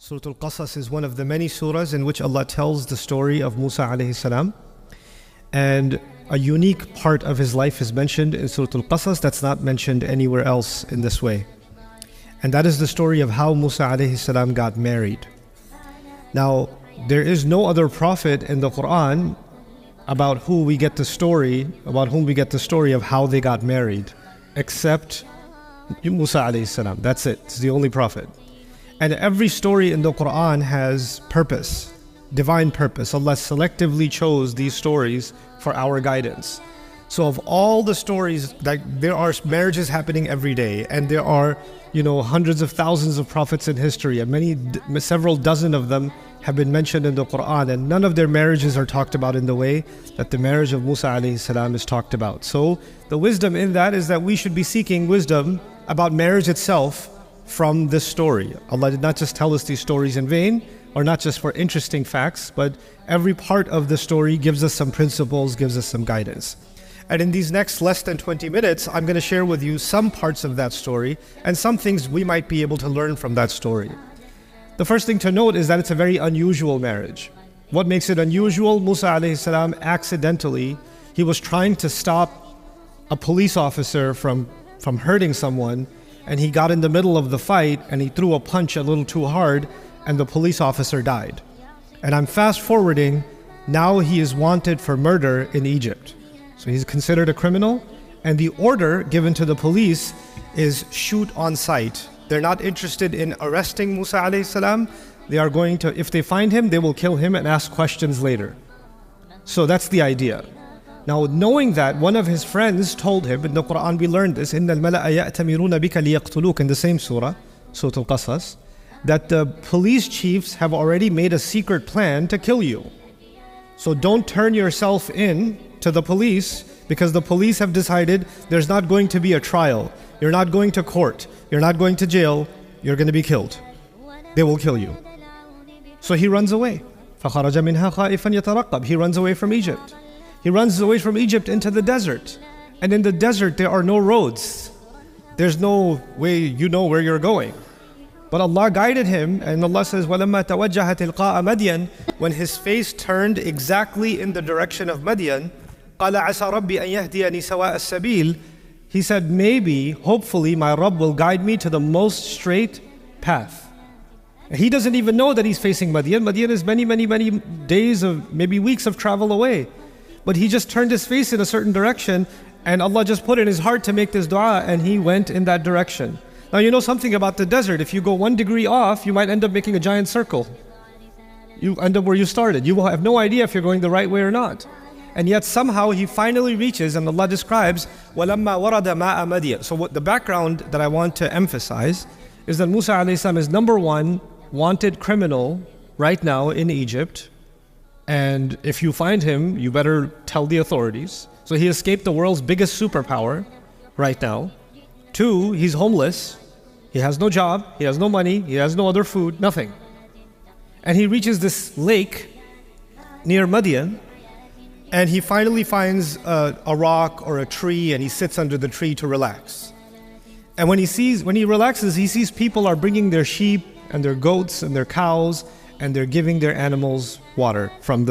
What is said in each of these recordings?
Surah Al-Qasas is one of the many surahs in which Allah tells the story of Musa alayhi salam. And a unique part of his life is mentioned in Surah Al-Qasas that's not mentioned anywhere else in this way. And that is the story of how Musa alayhi salam got married. Now, there is no other prophet in the Quran about whom we get the story of how they got married, except Musa alayhi salam. That's it. It's the only prophet. And every story in the Quran has purpose, divine purpose. Allah selectively chose these stories for our guidance. So of all the stories, like there are marriages happening every day, and there are, hundreds of thousands of prophets in history, and several dozen of them have been mentioned in the Quran, and none of their marriages are talked about in the way that the marriage of Musa alayhi salam is talked about. So the wisdom in that is that we should be seeking wisdom about marriage itself from this story. Allah did not just tell us these stories in vain, or not just for interesting facts, but every part of the story gives us some principles, gives us some guidance. And in these next less than 20 minutes, I'm going to share with you some parts of that story and some things we might be able to learn from that story. The first thing to note is that it's a very unusual marriage. What makes it unusual? Musa alayhi salam accidentally, he was trying to stop a police officer from hurting someone, and he got in the middle of the fight and he threw a punch a little too hard, and the police officer died. And I'm fast forwarding, now he is wanted for murder in Egypt. So he's considered a criminal, and the order given to the police is shoot on sight. They're not interested in arresting Musa alayhi salam. They are going to, if they find him, they will kill him and ask questions later. So that's the idea. Now, knowing that, one of his friends told him, in the Quran we learned this, إِنَّ الْمَلَأَ يَأْتَمِرُونَ بِكَ لِيَقْتُلُوكَ, in the same surah, Surah Al-Qasas, that the police chiefs have already made a secret plan to kill you. So don't turn yourself in to the police, because the police have decided there's not going to be a trial. You're not going to court. You're not going to jail. You're going to be killed. They will kill you. So he runs away. فَخَرَجَ مِنْهَا خَائِفًا يَتَرَقَّبْ. He runs away from Egypt. He runs away from Egypt into the desert. And in the desert, there are no roads. There's no way you know where you're going. But Allah guided him, and Allah says, وَلَمَّا تَوَجَّهَ تِلْقَاءَ مَدْيَنَ, when his face turned exactly in the direction of Madian, قَالَ عَسَى رَبِّي أَن يَهْدِيَنِي سَوَاءَ السَّبِيلِ, he said, maybe, hopefully, my Rabb will guide me to the most straight path. He doesn't even know that he's facing Madian. Madian is many, many, many days of, maybe weeks of travel away. But he just turned his face in a certain direction, and Allah just put it in his heart to make this dua, and he went in that direction. Now you know something about the desert. If you go 1 degree off, you might end up making a giant circle. You end up where you started. You will have no idea if you're going the right way or not. And yet somehow he finally reaches, and Allah describes, وَلَمَّا وَرَدَ مَاءَ مَدْيَنَ. So what the background that I want to emphasize is that Musa alayhi salam is number one wanted criminal right now in Egypt. And if you find him, you better tell the authorities. So he escaped the world's biggest superpower right now. 2, he's homeless. He has no job, he has no money, he has no other food, nothing. And he reaches this lake near Madian, and he finally finds a rock or a tree, and he sits under the tree to relax. And when he relaxes, he sees people are bringing their sheep and their goats and their cows, and they're giving their animals water from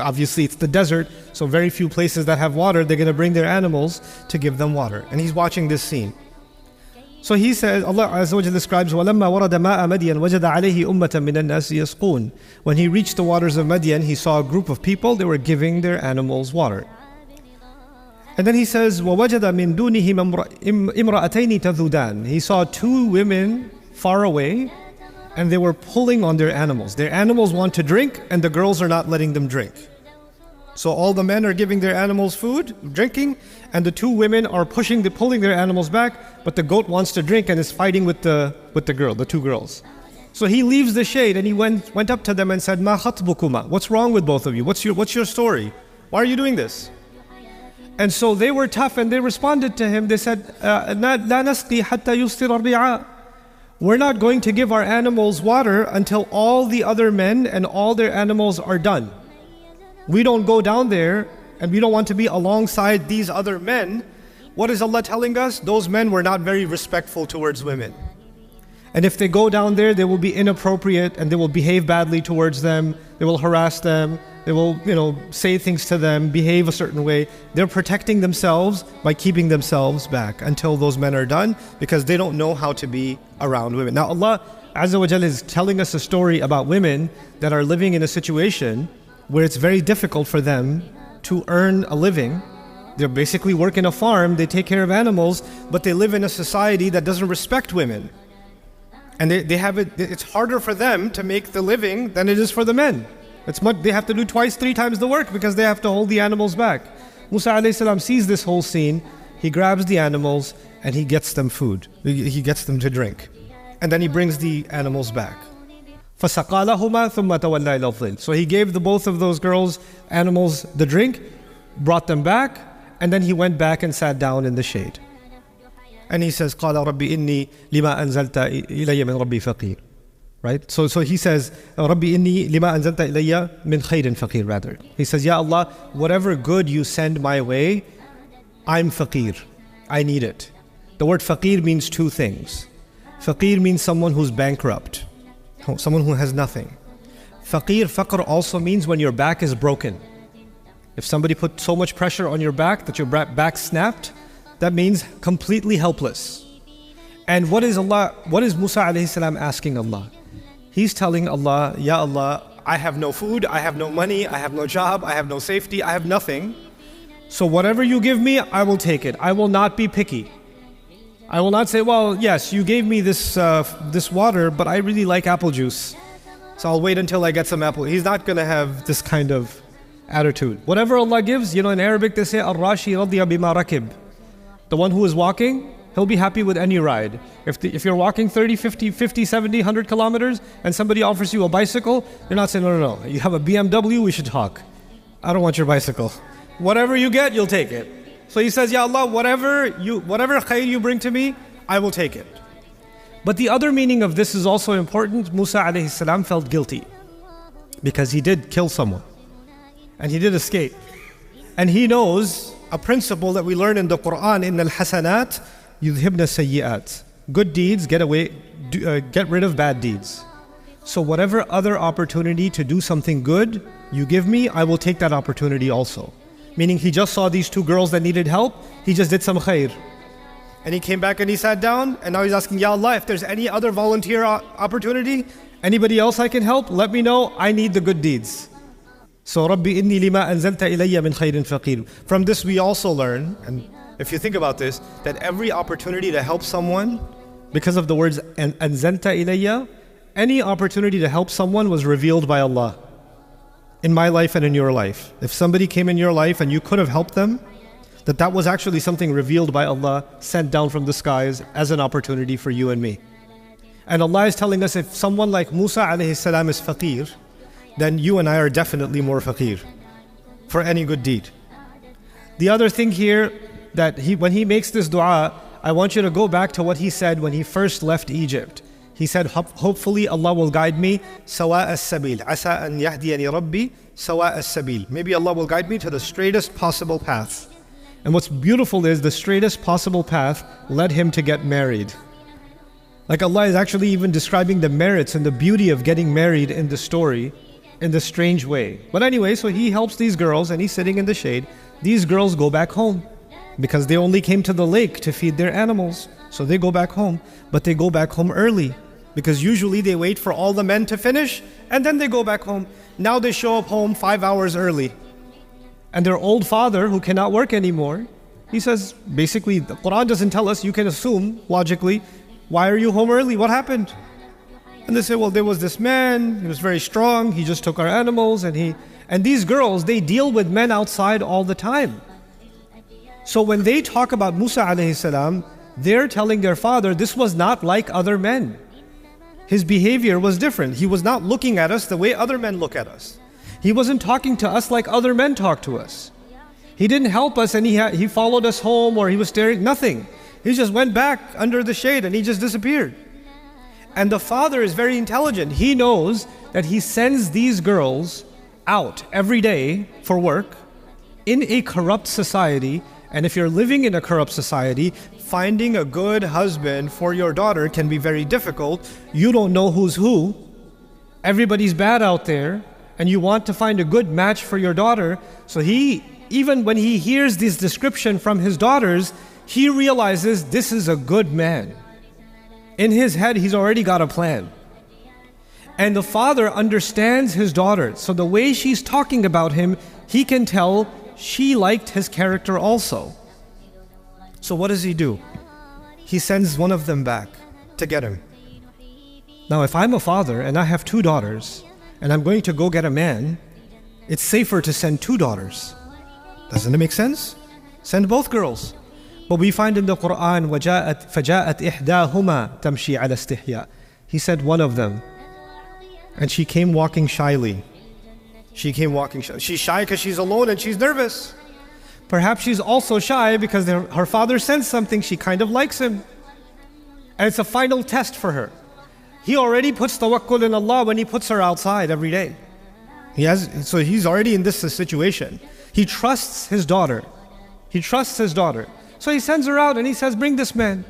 obviously it's the desert, so very few places that have water, they're going to bring their animals to give them water. And he's watching this scene. So he says, Allah Azza wa Jalla describes, وَلَمَّا وَرَدَ مَاءَ مَدْيَنَ وَجَدَ عَلَيْهِ أُمَّةً مِّنَ النَّاسِ يَسْقُونَ. When he reached the waters of Madian, he saw a group of people, they were giving their animals water. And then he says, وَوَجَدَ مِن دُونِهِمْ إِمْرَأَتَيْنِ تَذُودَانِ. He saw 2 women far away, and they were pulling on their animals. Their animals want to drink, and the girls are not letting them drink. So all the men are giving their animals food, drinking, and the 2 women are pulling their animals back, but the goat wants to drink and is fighting with the 2 girls. So he leaves the shade, and he went up to them and said, مَا خَطْبُكُمَا? What's wrong with both of you? What's your story? Why are you doing this? And so they were tough, and they responded to him. They said, لَا نَسْقِي حَتَّى يُسْتِرَ الرِّعَاء. We're not going to give our animals water until all the other men and all their animals are done. We don't go down there, and we don't want to be alongside these other men. What is Allah telling us? Those men were not very respectful towards women. And if they go down there, they will be inappropriate and they will behave badly towards them. They will harass them. They will, say things to them, behave a certain way. They're protecting themselves by keeping themselves back until those men are done, because they don't know how to be around women. Now Allah Azza wa Jalla is telling us a story about women that are living in a situation where it's very difficult for them to earn a living. They basically work in a farm, they take care of animals, but they live in a society that doesn't respect women. And it's harder for them to make the living than it is for the men. They have to do twice, 3 times the work because they have to hold the animals back. Musa alayhi salam sees this whole scene. He grabs the animals and he gets them food. He gets them to drink. And then he brings the animals back. فَسَقَى لَهُمَا ثُمَّ تَوَلَّى إِلَى الظِّلِّ. So he gave both of those animals the drink, brought them back, and then he went back and sat down in the shade. And he says, قَالَ رَبِّ إِنِّي لِمَا أَنزَلْتَ إِلَيَّ مِنْ رَبِّي فَقِيرٌ. Right? So he says, رَبِّ إِنِّي لِمَا أَنزَلْتَ إِلَيَّ مِنْ خَيْرٍ فَقِيرٌ rather. He says, Ya Allah, whatever good you send my way, I'm faqir. I need it. The word faqir means 2 things. Faqir means someone who's bankrupt, someone who has nothing. Faqr also means when your back is broken. If somebody put so much pressure on your back that your back snapped, that means completely helpless. And what is Musa alayhi salam asking Allah? He's telling Allah, Ya Allah, I have no food, I have no money, I have no job, I have no safety, I have nothing. So whatever you give me, I will take it. I will not be picky. I will not say, well, yes, you gave me this water, but I really like apple juice, so I'll wait until I get some apple. He's not going to have this kind of attitude. Whatever Allah gives, in Arabic they say, Ar-Rashi radiya bima rakib. The one who is walking, he'll be happy with any ride. If you're walking 30, 50, 70, 100 kilometers and somebody offers you a bicycle, you're not saying, no, you have a BMW, we should talk. I don't want your bicycle. Whatever you get, you'll take it. So he says, Ya Allah, whatever khair you bring to me, I will take it. But the other meaning of this is also important. Musa alayhi salam felt guilty because he did kill someone and he did escape. And he knows a principle that we learn in the Quran, in al-hasanat yudhibna sayyi'at. Good deeds get rid of bad deeds. So whatever other opportunity to do something good you give me, I will take that opportunity also. Meaning he just saw these 2 girls that needed help, he just did some khair. And he came back and he sat down, and now he's asking, Ya Allah, if there's any other volunteer opportunity, anybody else I can help, let me know, I need the good deeds. So, Rabbi inni lima anzalta ilayya min khairin faqir. From this we also learn, and if you think about this, that every opportunity to help someone, because of the words anzalta ilayya, any opportunity to help someone was revealed by Allah. In my life and in your life. If somebody came in your life and you could have helped them, that was actually something revealed by Allah, sent down from the skies as an opportunity for you and me. And Allah is telling us, if someone like Musa alayhi salam is faqir, then you and I are definitely more faqir for any good deed. The other thing here, that when he makes this dua, I want you to go back to what he said when he first left Egypt. He said, hopefully Allah will guide me sawa as-sabil. Asa an yahdiyani rabbi sawa as-sabil. Maybe Allah will guide me to the straightest possible path. And what's beautiful is the straightest possible path led him to get married. Like Allah is actually even describing the merits and the beauty of getting married in the story in this strange way. But anyway, so he helps these girls and he's sitting in the shade. These girls go back home because they only came to the lake to feed their animals. So they go back home, but they go back home early. Because usually they wait for all the men to finish and then they go back home. Now they show up home 5 hours early. And their old father, who cannot work anymore, he says, basically, the Quran doesn't tell us, you can assume logically, why are you home early? What happened? And they say, well, there was this man, he was very strong, he just took our animals, and these girls, they deal with men outside all the time. So when they talk about Musa alayhi salam, they're telling their father, this was not like other men. His behavior was different. He was not looking at us the way other men look at us. He wasn't talking to us like other men talk to us. He didn't help us and he followed us home or he was staring, nothing. He just went back under the shade and he just disappeared. And the father is very intelligent. He knows that he sends these girls out every day for work in a corrupt society. And if you're living in a corrupt society, finding a good husband for your daughter can be very difficult. You don't know who's who. Everybody's bad out there, and you want to find a good match for your daughter. So even when he hears this description from his daughters, he realizes this is a good man. In his head, he's already got a plan. And the father understands his daughter. So the way she's talking about him, he can tell she liked his character also. So what does he do? He sends one of them back to get him. Now, if I'm a father and I have 2 daughters, and I'm going to go get a man, it's safer to send 2 daughters. Doesn't it make sense? Send both girls. But we find in the Quran, فَجَاءَتْ إِحْدَاهُمَا تَمْشِي عَلَى اسْتِحْيَاءٍ. He said one of them, and she came walking shyly. She's shy because she's alone and she's nervous. Perhaps she's also shy because her father sensed something. She kind of likes him. And it's a final test for her. He already puts tawakkul in Allah when he puts her outside every day. So he's already in this situation. He trusts his daughter. So he sends her out and he says, bring this man.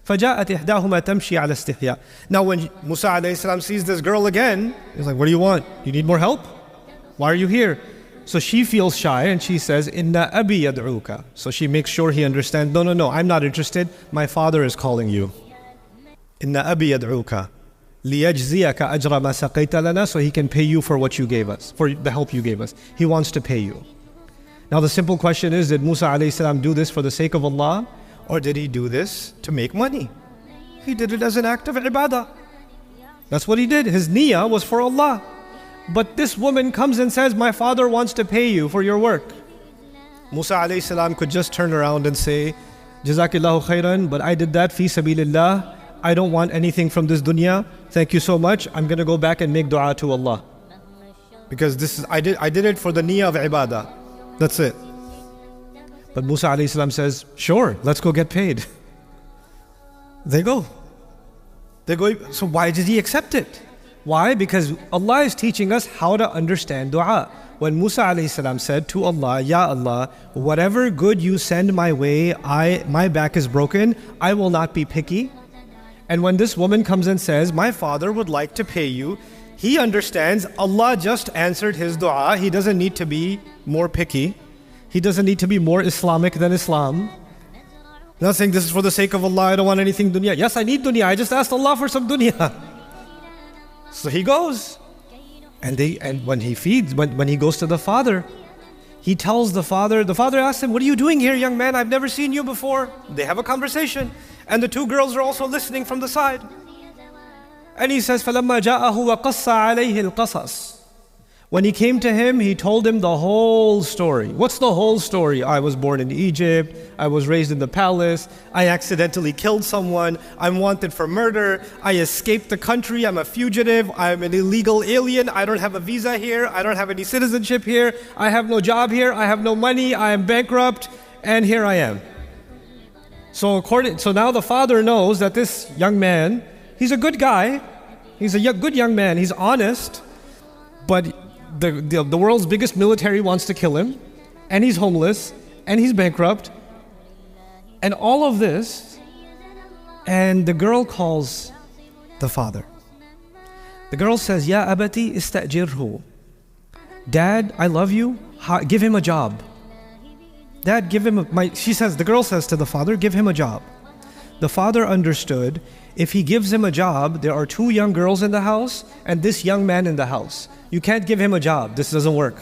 فَجَاءَتْ إِحْدَاهُمَا تَمْشِي عَلَى اسْتِحْيَاءٍ. Now when Musa alayhi salam sees this girl again, he's like, what do you want? You need more help? Why are you here? So she feels shy and she says, Inna abi yad'uka. So she makes sure he understands, no, I'm not interested. My father is calling you. Inna abi yad'uka. لِيَجْزِيَكَ أَجْرَ مَا سَقَيْتَ لَنَا. So he can pay you for what you gave us, for the help you gave us. He wants to pay you. Now the simple question is, did Musa alayhi salam do this for the sake of Allah? Or did he do this to make money? He did it as an act of ibadah. That's what he did. His niyyah was for Allah. But this woman comes and says, my father wants to pay you for your work. Musa alayhi salam could just turn around and say, Jazakillahu khairan, but I did that fi sabilillah. I don't want anything from this dunya. Thank you so much. I'm going to go back and make dua to Allah. Because I did it for the niyyah of ibadah. That's it. But Musa alayhi salam says, sure, let's go get paid. They go. So why did he accept it? Why? Because Allah is teaching us how to understand dua. When Musa alayhi salam said to Allah, Ya Allah, whatever good you send my way, my back is broken, I will not be picky. And when this woman comes and says, my father would like to pay you, he understands Allah just answered his dua. He doesn't need to be more picky. He doesn't need to be more Islamic than Islam. Not saying this is for the sake of Allah, I don't want anything dunya. Yes, I need dunya. I just asked Allah for some dunya. So he goes. And when he goes to the father, he tells the father asks him, what are you doing here, young man? I've never seen you before. They have a conversation. And the 2 girls are also listening from the side. And he says, فَلَمَّا جَاءَهُ وَقَصَّ عَلَيْهِ الْقَصَصِ. When he came to him, he told him the whole story. What's the whole story? I was born in Egypt. I was raised in the palace. I accidentally killed someone. I'm wanted for murder. I escaped the country. I'm a fugitive. I'm an illegal alien. I don't have a visa here. I don't have any citizenship here. I have no job here. I have no money. I am bankrupt. And here I am. So now the father knows that this young man, he's a good guy. He's a good young man. He's honest. But the world's biggest military wants to kill him, and he's homeless, and he's bankrupt, and all of this, and the girl calls the father. The girl says, Ya abati istajirhu. Dad, I love you. Give him a job. Dad, the girl says to the father, give him a job. The father understood, if he gives him a job, there are 2 young girls in the house, and this young man in the house. You can't give him a job. This doesn't work.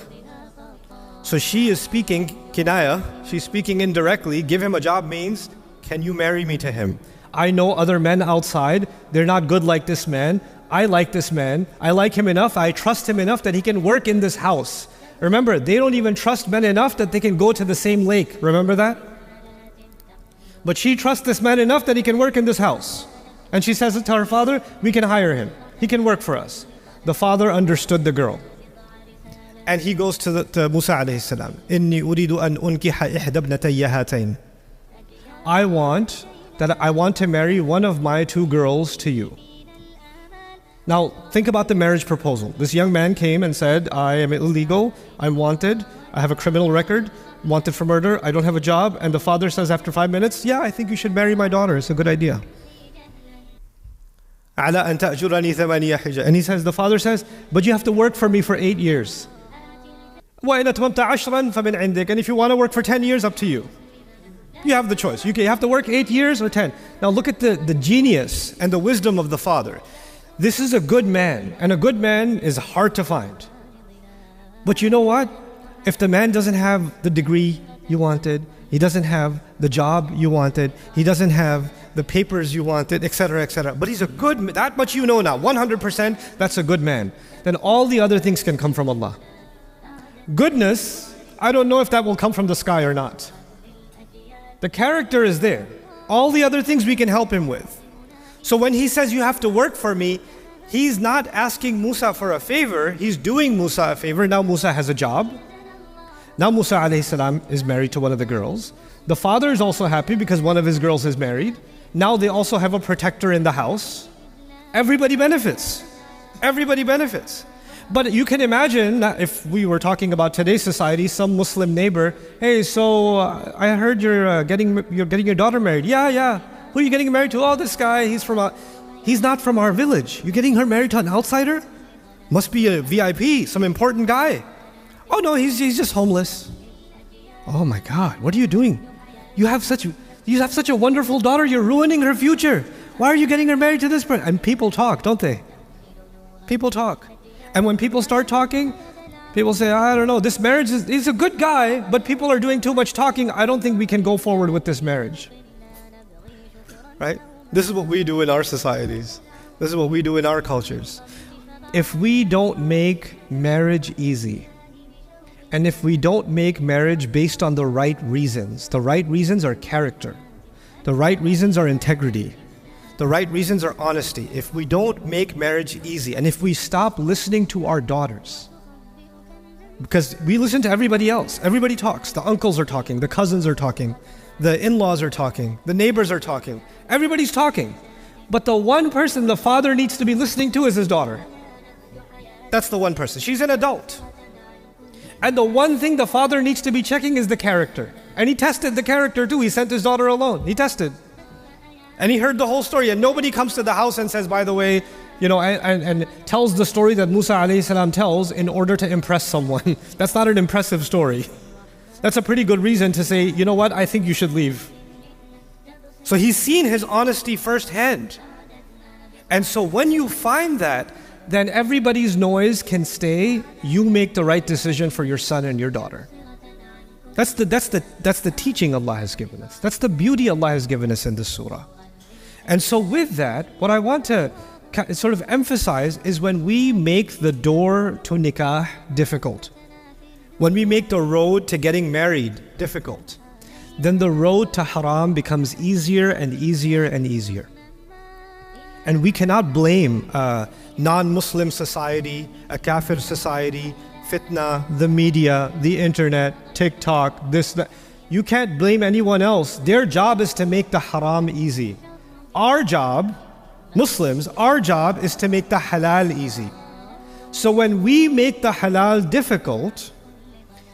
So she is speaking kinaya. She's speaking indirectly. Give him a job means, can you marry me to him? I know other men outside. They're not good like this man. I like this man. I like him enough. I trust him enough that he can work in this house. Remember, they don't even trust men enough that they can go to the same lake. Remember that? But she trusts this man enough that he can work in this house. And she says it to her father, we can hire him. He can work for us. The father understood the girl. And he goes to Musa alayhi salam. Inni uridu an unkiha ihda ibnatayya hatayn. I want to marry one of my 2 girls to you. Now, think about the marriage proposal. This young man came and said, I am illegal, I'm wanted, I have a criminal record, wanted for murder, I don't have a job. And the father says after 5 minutes, yeah, I think you should marry my daughter, it's a good idea. And he says, the father says, but you have to work for me for 8 years. And if you want to work for 10 years, up to you. You have the choice. You have to work 8 years or 10. Now look at the genius and the wisdom of the father. This is a good man, and a good man is hard to find. But you know what? If the man doesn't have the degree you wanted, he doesn't have the job you wanted, he doesn't have the papers you wanted, etc., etc. But he's a good man, that much you know now, 100%, that's a good man. Then all the other things can come from Allah. Goodness, I don't know if that will come from the sky or not. The character is there. All the other things we can help him with. So when he says you have to work for me, he's not asking Musa for a favor, he's doing Musa a favor. Now Musa has a job. Now Musa alayhi salam is married to one of the girls. The father is also happy because one of his girls is married. Now they also have a protector in the house. Everybody benefits. Everybody benefits. But you can imagine that if we were talking about today's society, some Muslim neighbor, hey, so I heard you're getting your daughter married. Yeah. Who are you getting married to? Oh, this guy, he's not from our village. You're getting her married to an outsider? Must be a VIP, some important guy. Oh no, he's just homeless. Oh my God, what are you doing? You have such a wonderful daughter, you're ruining her future. Why are you getting her married to this person? And people talk, don't they? People talk. And when people start talking, people say, I don't know, this marriage he's a good guy, but people are doing too much talking. I don't think we can go forward with this marriage. Right? This is what we do in our societies. This is what we do in our cultures. If we don't make marriage easy, and if we don't make marriage based on the right reasons are character, the right reasons are integrity, the right reasons are honesty. If we don't make marriage easy, and if we stop listening to our daughters, because we listen to everybody else, everybody talks, the uncles are talking, the cousins are talking, the in-laws are talking, the neighbors are talking, everybody's talking. But the one person the father needs to be listening to is his daughter. That's the one person. She's an adult. And the one thing the father needs to be checking is the character. And he tested the character too. He sent his daughter alone. He tested. And he heard the whole story. And nobody comes to the house and says, by the way, and tells the story that Musa alayhi salam tells in order to impress someone. That's not an impressive story. That's a pretty good reason to say, you know what, I think you should leave. So he's seen his honesty firsthand. And so when you find that, then everybody's noise can stay. You make the right decision for your son and your daughter. That's the teaching Allah has given us. That's the beauty Allah has given us in this surah. And so with that, what I want to sort of emphasize is when we make the door to nikah difficult, when we make the road to getting married difficult, then the road to haram becomes easier and easier and easier. And we cannot blame a non-Muslim society, a kafir society, fitna, the media, the internet, TikTok, this, that. You can't blame anyone else. Their job is to make the haram easy. Our job, Muslims, our job is to make the halal easy. So when we make the halal difficult,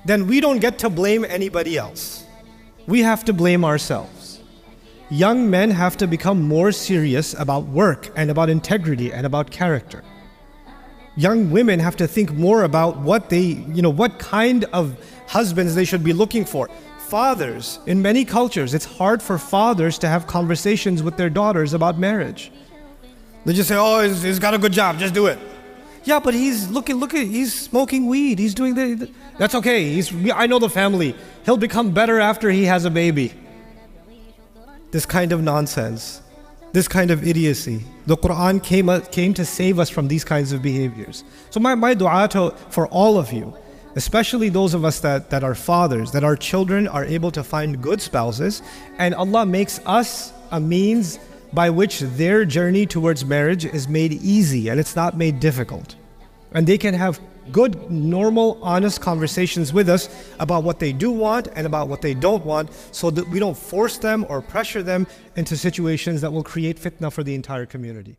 then we don't get to blame anybody else. We have to blame ourselves. Young men have to become more serious about work and about integrity and about character. Young women have to think more about what kind of husbands they should be looking for. Fathers, in many cultures, it's hard for fathers to have conversations with their daughters about marriage. They just say, oh, he's got a good job, just do it. Yeah, but he's he's smoking weed, he's doing that's okay, I know the family. He'll become better after he has a baby. This kind of nonsense, this kind of idiocy. The Quran came to save us from these kinds of behaviors. So my dua for all of you, especially those of us that are fathers, that our children are able to find good spouses, and Allah makes us a means by which their journey towards marriage is made easy and it's not made difficult. And they can have good, normal, honest conversations with us about what they do want and about what they don't want, so that we don't force them or pressure them into situations that will create fitna for the entire community.